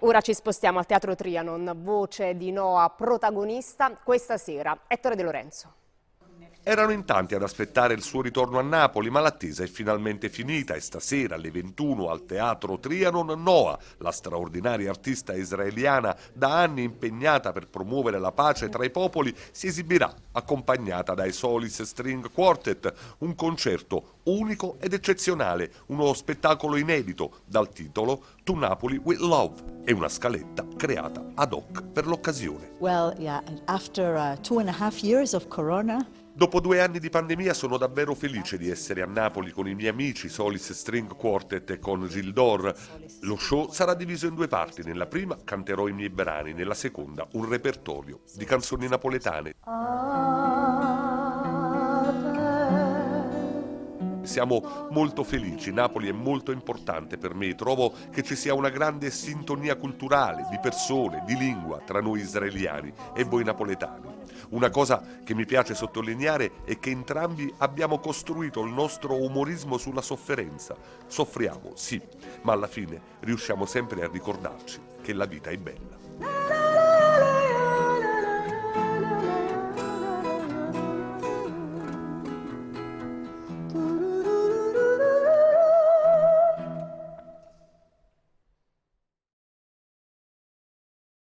Ora ci spostiamo al Teatro Trianon, voce di Noa protagonista questa sera, Ettore De Lorenzo. Erano in tanti ad aspettare il suo ritorno a Napoli, ma l'attesa è finalmente finita e stasera alle 21 al Teatro Trianon Noa, la straordinaria artista israeliana da anni impegnata per promuovere la pace tra i popoli, si esibirà accompagnata dai Solis String Quartet, un concerto unico ed eccezionale, uno spettacolo inedito dal titolo To Napoli with Love e una scaletta creata ad hoc per l'occasione. Well, yeah, after 2.5 years of Corona, Dopo 2 anni di pandemia sono davvero felice di essere a Napoli con i miei amici Solis String Quartet e con Gildor. Lo show sarà diviso in 2 parti. Nella prima canterò i miei brani, nella seconda un repertorio di canzoni napoletane. Siamo molto felici, Napoli è molto importante per me, trovo che ci sia una grande sintonia culturale, di persone, di lingua tra noi israeliani e voi napoletani. Una cosa che mi piace sottolineare è che entrambi abbiamo costruito il nostro umorismo sulla sofferenza. Soffriamo, sì, ma alla fine riusciamo sempre a ricordarci che la vita è bella.